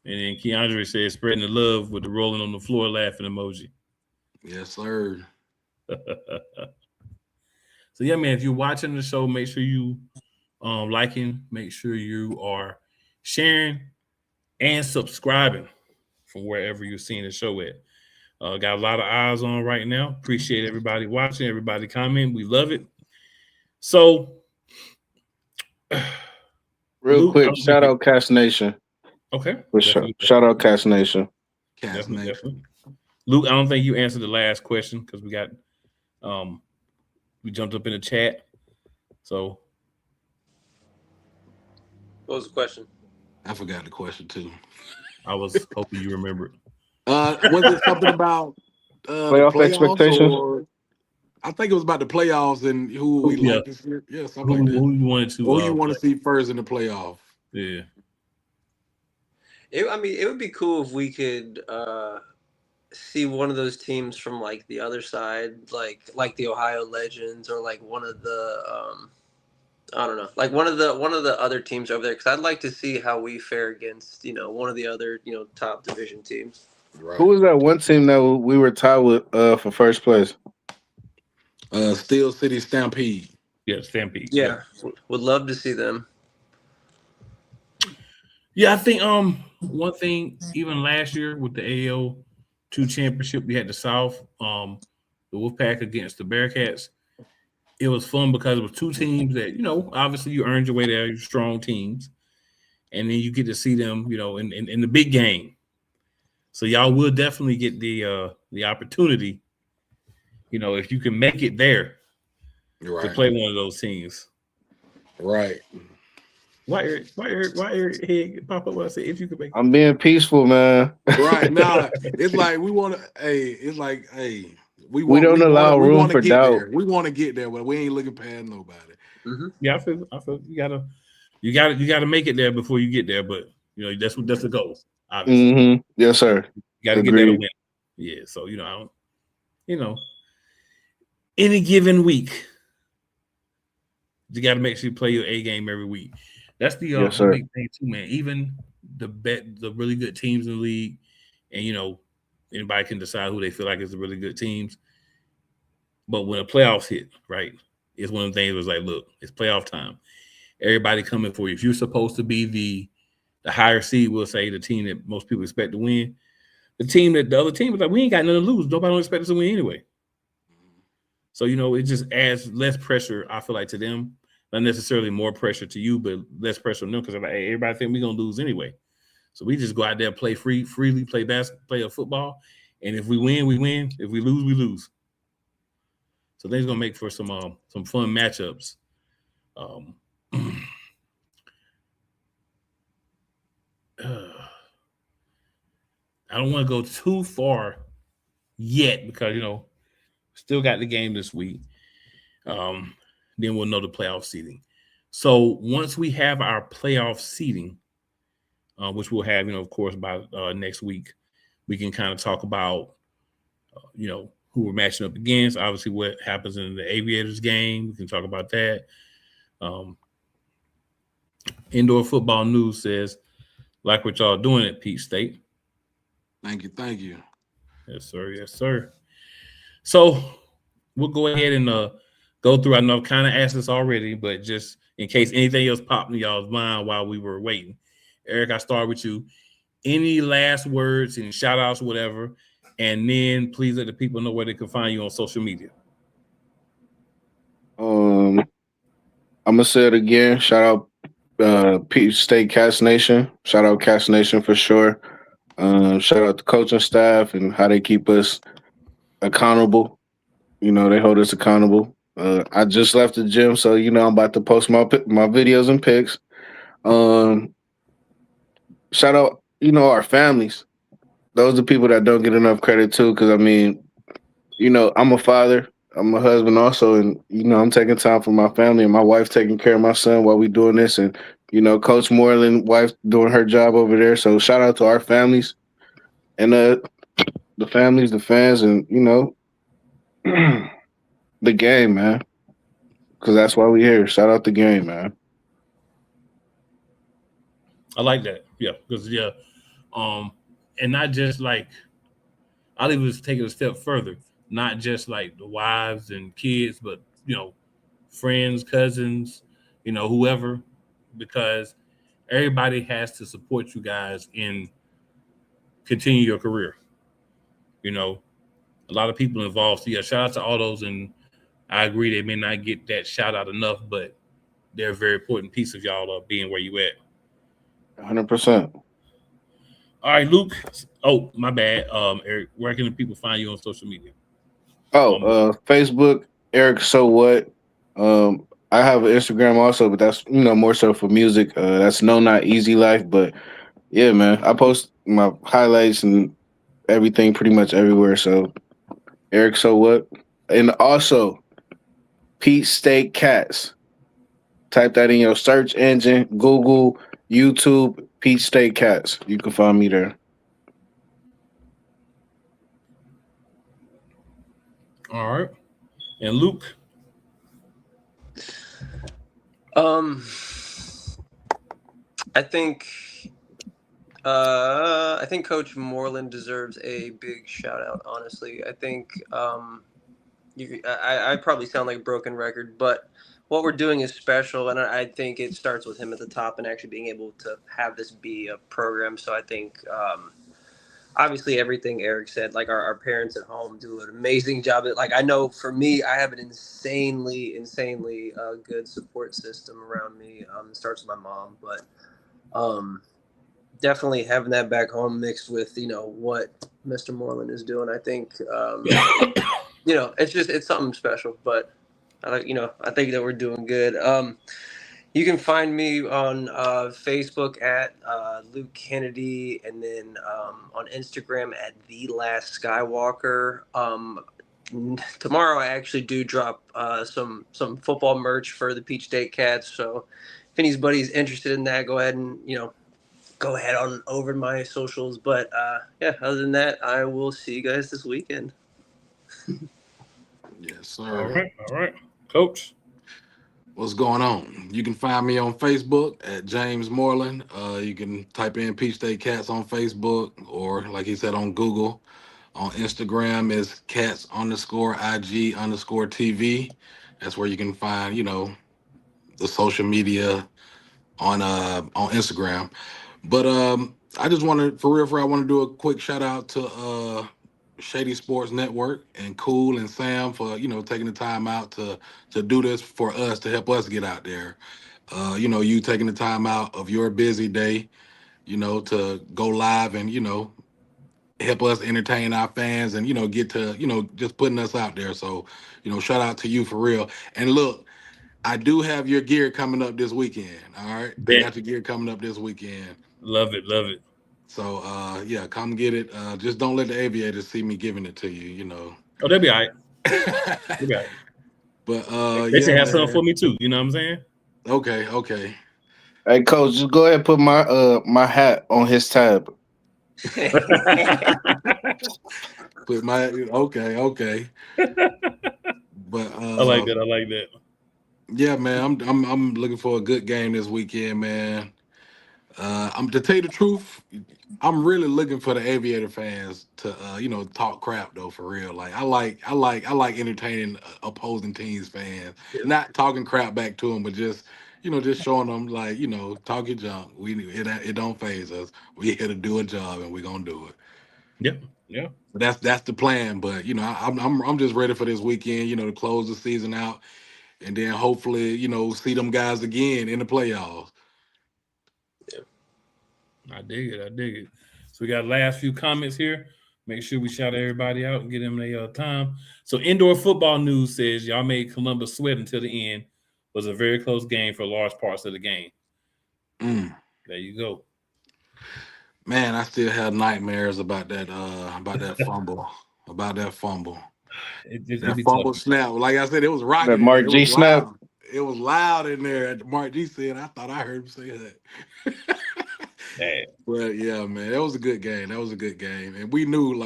And then Keandre says spreading the love with the rolling on the floor laughing emoji. Yes, sir. So yeah, man, if you're watching the show, make sure you liking, make sure you are sharing and subscribing from wherever you're seeing the show at. Got a lot of eyes on right now. Appreciate everybody watching, everybody comment. We love it. So Real Luke, quick, shout out Cast Nation. Okay. For sure. Shout out Cast Nation. Definitely. Luke, I don't think you answered the last question because we got we jumped up in the chat. So what was the question? I forgot the question too. I was hoping you remembered. Was it something about playoff expectations? Or I think it was about the playoffs and who we like this year. Yeah, something like that. Who you wanted to? Who you want to see first in the playoff? Yeah. It would be cool if we could see one of those teams from like the other side, like the Ohio Legends, or like one of the I don't know, like one of the other teams over there, because I'd like to see how we fare against one of the other top division teams. Right. Who was that one team that we were tied with for first place? Steel City Stampede. Yeah, Stampede. Yeah, would love to see them. Yeah, I think one thing, even last year with the AO2 championship, we had the South, the Wolfpack against the Bearcats. It was fun because it was two teams that, obviously you earned your way there, you're strong teams. And then you get to see them, in the big game. So y'all will definitely get the opportunity, if you can make it there to play one of those teams. Right. Why Eric head pop up when I say if you could make it? I'm being peaceful, man. Right. Now it's like we want to we don't allow room for doubt. There. We want to get there, but we ain't looking past nobody. Mm-hmm. Yeah, I feel you gotta make it there before you get there, but that's the goal, obviously. Mm-hmm. Yes, sir. You gotta get there to win. Yeah, so any given week, you gotta make sure you play your A game every week. That's the big thing too, man. Even the really good teams in the league, and anybody can decide who they feel like is the really good teams. But when the playoffs hit, right, it's one of the things was like, look, it's playoff time. Everybody coming for you. If you're supposed to be the higher seed, we'll say the team that most people expect to win. The other team was like, we ain't got nothing to lose. Nobody don't expect us to win anyway. So, it just adds less pressure, I feel like, to them. Not necessarily more pressure to you, but less pressure on them because like, hey, everybody think we're going to lose anyway. So we just go out there, play freely, play basketball, play a football, and if we win, we win. If we lose, we lose. So things gonna make for some fun matchups. Um, I don't want to go too far yet because still got the game this week. Um, then we'll know the playoff seeding. So once we have our playoff seeding, which we'll have, of course, by next week, we can kind of talk about, who we're matching up against. Obviously, what happens in the Aviators game. We can talk about that. Um, Indoor football news says, like what y'all doing at Peach State. Thank you. Thank you. Yes, sir. Yes, sir. So we'll go ahead and go through. I know I've kind of asked this already, but just in case anything else popped in y'all's mind while we were waiting. Eric, I start with you. Any last words and shout outs, whatever. And then please let the people know where they can find you on social media. I'm gonna say it again. Shout out Peach State Cats Nation. Shout out Cats Nation for sure. Shout out the coaching staff and how they keep us accountable. They hold us accountable. I just left the gym, so I'm about to post my videos and pics. Um, Shout out, our families. Those are people that don't get enough credit too. Because I'm a father, I'm a husband also, and I'm taking time for my family and my wife taking care of my son while we doing this, and Coach Moreland, wife doing her job over there. So shout out to our families and the families, the fans, and the game, man. Because that's why we here. Shout out the game, man. I like that. Yeah, because and not just like I'll even take it a step further. Not just like the wives and kids, but friends, cousins, whoever, because everybody has to support you guys in continue your career. A lot of people involved. So yeah, shout out to all those, and I agree they may not get that shout out enough, but they're a very important piece of y'all being where you at. 100%. All right, Luke. Oh, my bad. Eric, where can the people find you on social media? Facebook, Eric. So what? I have an Instagram also, but that's more so for music. That's No Not Easy Life. But yeah, man, I post my highlights and everything pretty much everywhere. So Eric, so what? And also Pete State Cats. Type that in your search engine, Google, YouTube, Pete State Cats. You can find me there. All right. And Luke. Um, I think I think Coach Moreland deserves a big shout out. Honestly, I think I probably sound like a broken record, but what we're doing is special, and I think it starts with him at the top and actually being able to have this be a program. So I think obviously everything Eric said, like our parents at home do an amazing job. Like I know for me, I have an insanely good support system around me. It starts with my mom, but um, definitely having that back home mixed with what Mr. Moreland is doing, I think it's something special. But I think that we're doing good. You can find me on Facebook at Luke Kennedy, and then on Instagram at The Last Skywalker. Tomorrow I actually do drop some football merch for the Peach State Cats. So if anybody's interested in that, go ahead and go ahead on over to my socials. But yeah, other than that, I will see you guys this weekend. Yes, All sir. right. All right. Coach. What's going on? You can find me on Facebook at James Moreland. You can type in Peach State Cats on Facebook, or like he said, on Google. On Instagram is cats underscore IG underscore TV. That's where you can find, the social media on Instagram. But I just want to, for real, I want to do a quick shout out to Shady Sports Network and Cool and Sam for taking the time out to do this for us, to help us get out there. You taking the time out of your busy day to go live and help us entertain our fans and get to just putting us out there. So shout out to you for real. And look, I do have your gear coming up this weekend. All right, I Bet. got your gear coming up this weekend. Love it, love it. So yeah, come get it. Just don't let the aviators see me giving it to you. Oh, they'll be all right. They'll be all right. But They yeah, should have something man. for me too. You know what I'm saying? Okay. Hey, coach, just go ahead and put my hat on his tab. Put my okay. But I like that. I like that. yeah, man, I'm looking for a good game this weekend, man. I'm to tell you the truth, I'm really looking for the Aviator fans to talk crap though for real. Like I like entertaining opposing teams fans, not talking crap back to them, but just showing them like talk your junk. It don't phase us. We here to do a job and we're gonna do it. Yep. Yeah. But that's the plan. But I'm just ready for this weekend. To close the season out and then hopefully see them guys again in the playoffs. I dig it. I dig it. So we got last few comments here. Make sure we shout everybody out and get them their time. So indoor football news says y'all made Columbus sweat until the end. Was a very close game for large parts of the game. Mm. There you go. Man, I still have nightmares about that fumble. About that fumble. It That be fumble tough. snap. Like I said, it was That rocking in there. Mark It G was snap. loud. It was loud in there at Mark G said. I thought I heard him say that. Bad. But yeah, man, that was a good game. That was a good game. And we knew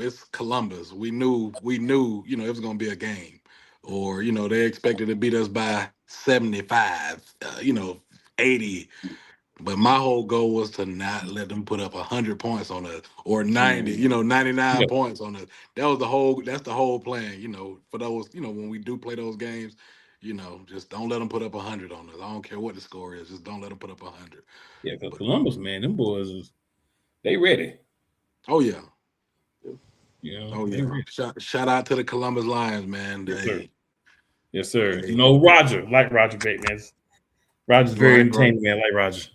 it's Columbus. We knew, it was gonna be a game. Or, they expected to beat us by 75, 80. But my whole goal was to not let them put up 100 points on us or 90, 99 Yeah. points on us. That's the whole plan, for those, when we do play those games, just don't let them put up 100 on us. I don't care what the score is, just don't let them put up 100. Yeah, because But, Columbus, man, them boys they ready. oh yeah. They ready. Shout out to the Columbus Lions, man. Yes, sir. Hey, Yes, sir. hey, Roger. Like Roger great, man. Roger's very right. entertaining, man. Like Roger.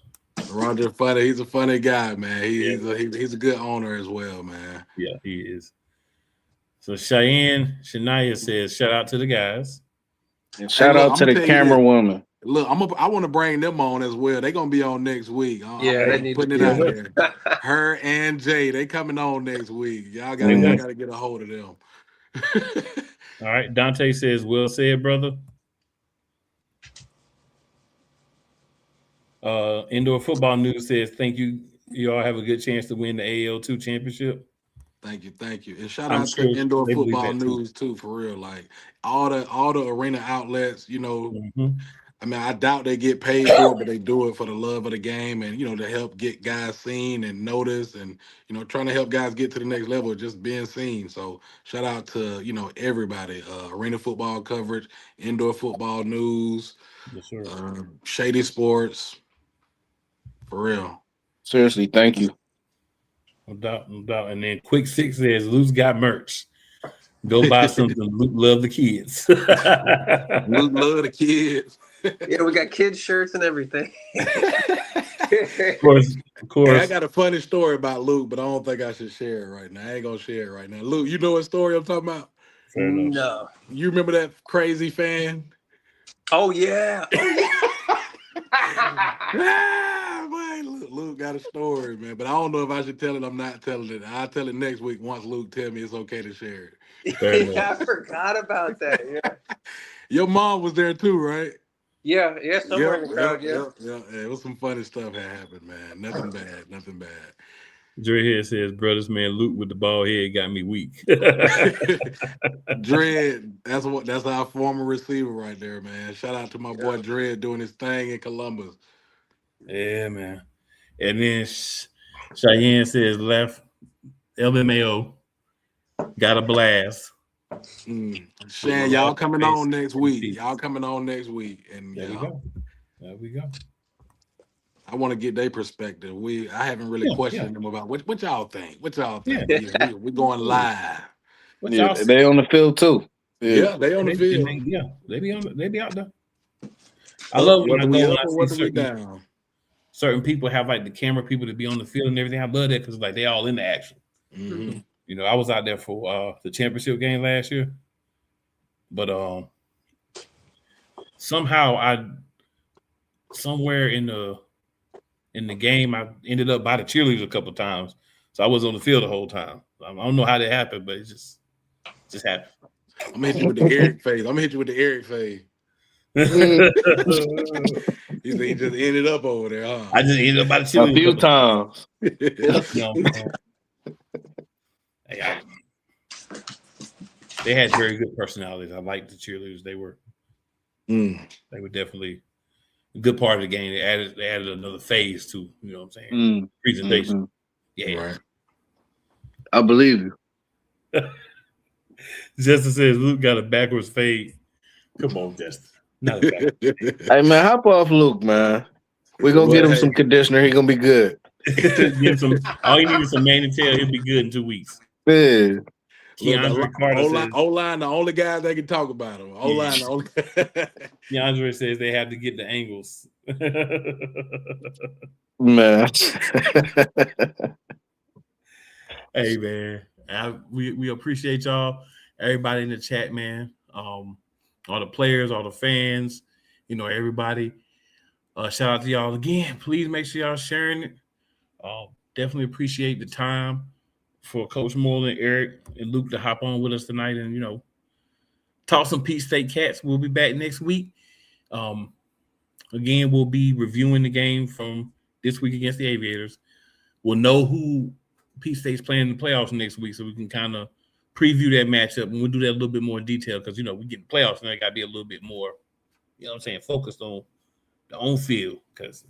Roger funny. He's a funny guy, man. Yeah. He's a good owner as well, man. Yeah, he is. So Shania says, shout out to the guys. And shout Look, out I'm to gonna the tell you camera this. woman. Look, I want to bring them on as well. They're gonna be on next week. Yeah, they I'm need putting to it be out on. there. Her and Jay, they coming on next week. Y'all got Mm-hmm. to get a hold of them. All right. Dante says, well said, brother. Indoor football news says, thank you. You all have a good chance to win the AL2 championship. Thank you, and shout I'm out to sure Indoor they believe Football that too. News too, for real. Like all the arena outlets, Mm-hmm. I mean, I doubt they get paid for it, but they do it for the love of the game and to help get guys seen and noticed and trying to help guys get to the next level, just being seen. So shout out to everybody, arena football coverage, Indoor Football News, Yes, sir. Shady Sports, for real. Seriously, thank you. No doubt, no doubt. And then Quick Six says, Luke's got merch. Go buy something. Luke love the kids. Luke love the kids. Yeah, we got kids shirts and everything. Of course. Hey, I got a funny story about Luke, but I don't think I should share it right now. I ain't gonna share it right now. Luke, you know what story I'm talking about? Fair enough. No. You remember that crazy fan? Oh yeah. Boy, Luke got a story, man. But I don't know if I should tell it. I'm not telling it. I'll tell it next week once Luke tell me it's okay to share it. Fair enough. Yeah, I forgot about that. Yeah. Your mom was there too, right? Yeah, somewhere in the crowd, yeah. It was some funny stuff that happened, man. Nothing bad. Dre here says, brothers, man, Luke with the bald head got me weak. Dread, that's our former receiver right there, man. Shout out to my boy Dread doing his thing in Columbus. Yeah, man. And then Cheyenne says, left LMAO, got a blast. Shan, y'all coming on next week. And There we go. I want to get their perspective. I haven't really questioned them about what y'all think. What y'all think? Yeah. We're going live. Yeah, they on the field too. Yeah, they on the field. They be out there. I love when I go and I see certain. certain people have like the camera people to be on the field and everything. I love that because like they all in the action. Mm-hmm. You know, I was out there for the championship game last year, but somehow somewhere in the game I ended up by the cheerleaders a couple times, so I was on the field the whole time. I don't know how that happened, but it just happened. I'm gonna hit you with the Eric phase. I'm gonna hit you with the Eric phase. He said he just ended up over there, huh? I just ended up by the A cheerleaders few times. They had very good personalities. I liked the cheerleaders. They were definitely a good part of the game. They added another phase to, you know what I'm saying? Presentation. Yeah. Right. I believe you. Justin says Luke got a backwards fade. Come on, Justin. Not a backwards fade. Hey man, hop off Luke, man. We're gonna get him some conditioner. He gonna be good. All you need is some man to tell he'll be good in 2 weeks. Yeah. Keandre Carter says O-line, the only guys that can talk about him. O-line, the only. Keandre says they have to get the angles. Man. Hey man, we appreciate y'all, everybody in the chat, man. All the players, all the fans, you know, everybody. Shout out to y'all again. Please make sure y'all sharing it. Definitely appreciate the time for Coach Moreland, Eric, and Luke to hop on with us tonight and, you know, talk some Peach State Cats. We'll be back next week. Again, we'll be reviewing the game from this week against the Aviators. We'll know who Peach State's playing in the playoffs next week, so we can kind of preview that matchup, and we'll do that a little bit more in detail because, you know, we get in playoffs and I got to be a little bit more, you know what I'm saying, focused on the on field because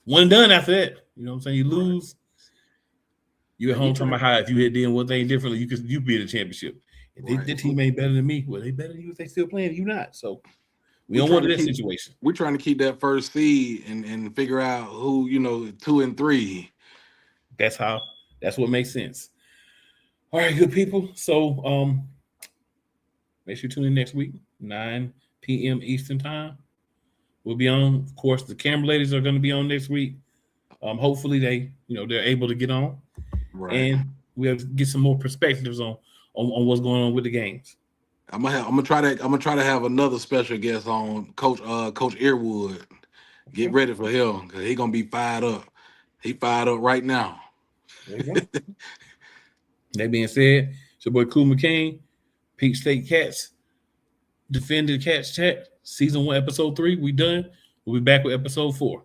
one and done after that. You know what I'm saying? You lose, you at home talking about how if you had done one thing differently, you be in the championship. If their team ain't better than me, well, they better than you if they still playing, you not. So we don't want that situation. We're trying to keep that first seed and figure out who, you know, 2 and 3. That's what makes sense. All right, good people. So make sure you tune in next week, 9 p.m. Eastern time. We'll be on. Of course, the camera ladies are going to be on next week. Hopefully they're able to get on. Right. And we'll get some more perspectives on what's going on with the games. I'm gonna try to have another special guest on, Coach Earwood. Get ready for him because he's gonna be fired up. He fired up right now. There you go. That being said, it's your boy Cool McCain, Peach State Cats, Defend the Cats Chat, Season 1, Episode 3. We done. We'll be back with Episode 4.